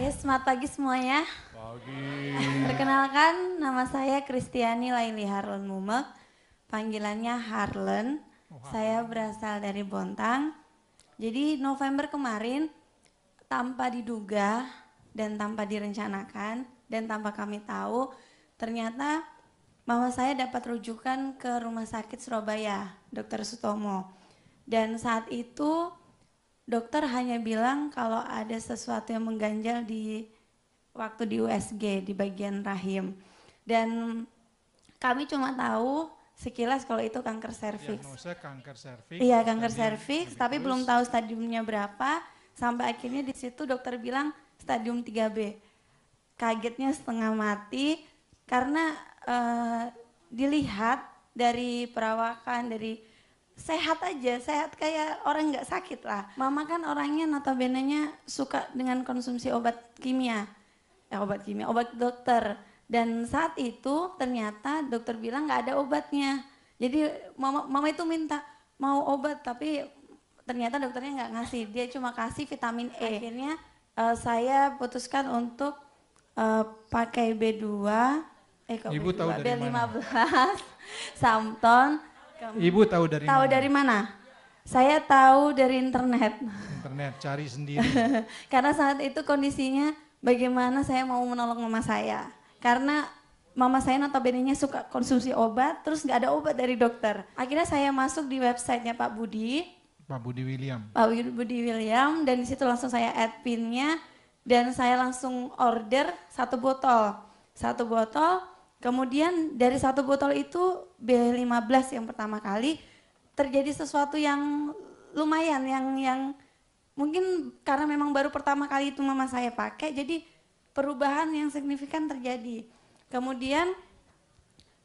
Oke, selamat pagi semuanya. Pagi. Perkenalkan, nama saya Kristiani Laili Harlen Mumek, panggilannya Harlen. Saya berasal dari Bontang. Jadi November kemarin, tanpa diduga dan tanpa direncanakan dan tanpa kami tahu, ternyata mama saya dapat rujukan ke Rumah Sakit Surabaya, Dr. Sutomo. Dan saat itu dokter hanya bilang kalau ada sesuatu yang mengganjal di waktu di USG di bagian rahim. Dan kami cuma tahu sekilas kalau itu kanker serviks. Diagnosa kanker serviks. Iya, kanker serviks, tapi belum tahu stadiumnya berapa. Sampai akhirnya di situ dokter bilang stadium 3B. Kagetnya setengah mati karena dilihat dari perawakan, dari sehat aja, sehat kayak orang nggak sakit lah. Mama kan orangnya notabene-nya suka dengan konsumsi obat kimia, obat dokter. Dan saat itu ternyata dokter bilang nggak ada obatnya. Jadi mama itu minta mau obat, tapi ternyata dokternya nggak ngasih. Dia cuma kasih vitamin E. Akhirnya saya putuskan untuk pakai B2, Ibu tahu dari B15, mana? Samton. Ibu tahu dari mana? Tahu dari mana? Saya tahu dari internet. Internet, cari sendiri. Karena saat itu kondisinya bagaimana saya mau menolong mama saya. Karena mama saya notabene-nya suka konsumsi obat, terus nggak ada obat dari dokter. Akhirnya saya masuk di websitenya Pak Budi. Pak Budi William. Pak Budi William, dan di situ langsung saya add PIN-nya dan saya langsung order 1 botol. 1 botol. Kemudian dari 1 botol itu B15 yang pertama kali terjadi sesuatu yang lumayan yang mungkin karena memang baru pertama kali itu mama saya pakai, jadi perubahan yang signifikan terjadi. Kemudian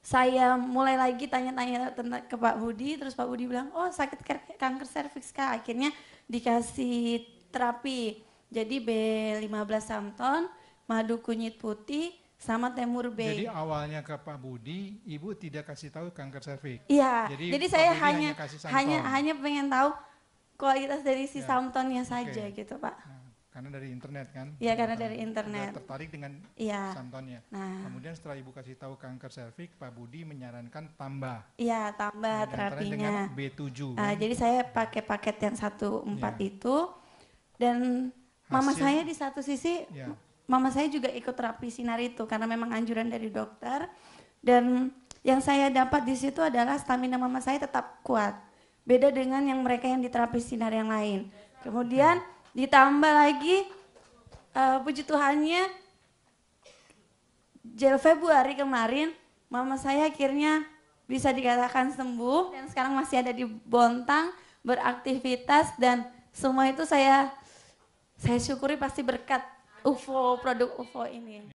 saya mulai lagi tanya-tanya ke Pak Budi, terus Pak Budi bilang, oh sakit kanker serviks Kak. Akhirnya dikasih terapi, jadi B15 Samton, madu kunyit putih, sama Temur B. Jadi awalnya ke Pak Budi, Ibu tidak kasih tahu kanker serviks. Iya, jadi saya hanya pengen tahu kualitas dari si Samtonnya saja gitu Pak. Nah, karena dari internet kan? Iya, karena dari internet. Tertarik dengan Samtonnya. Nah, kemudian setelah Ibu kasih tahu kanker serviks, Pak Budi menyarankan tambah. Iya, tambah terapinya. Dengan B7. Kan? Jadi saya pakai paket yang 1,4 itu, dan mama saya di satu sisi, mama saya juga ikut terapi sinar itu karena memang anjuran dari dokter. Dan yang saya dapat di situ adalah stamina mama saya tetap kuat. Beda dengan yang mereka yang di terapi sinar yang lain. Kemudian ditambah lagi, puji Tuhannya, Februari kemarin mama saya akhirnya bisa dikatakan sembuh dan sekarang masih ada di Bontang beraktivitas, dan semua itu saya syukuri pasti berkat UFO, produk UFO ini.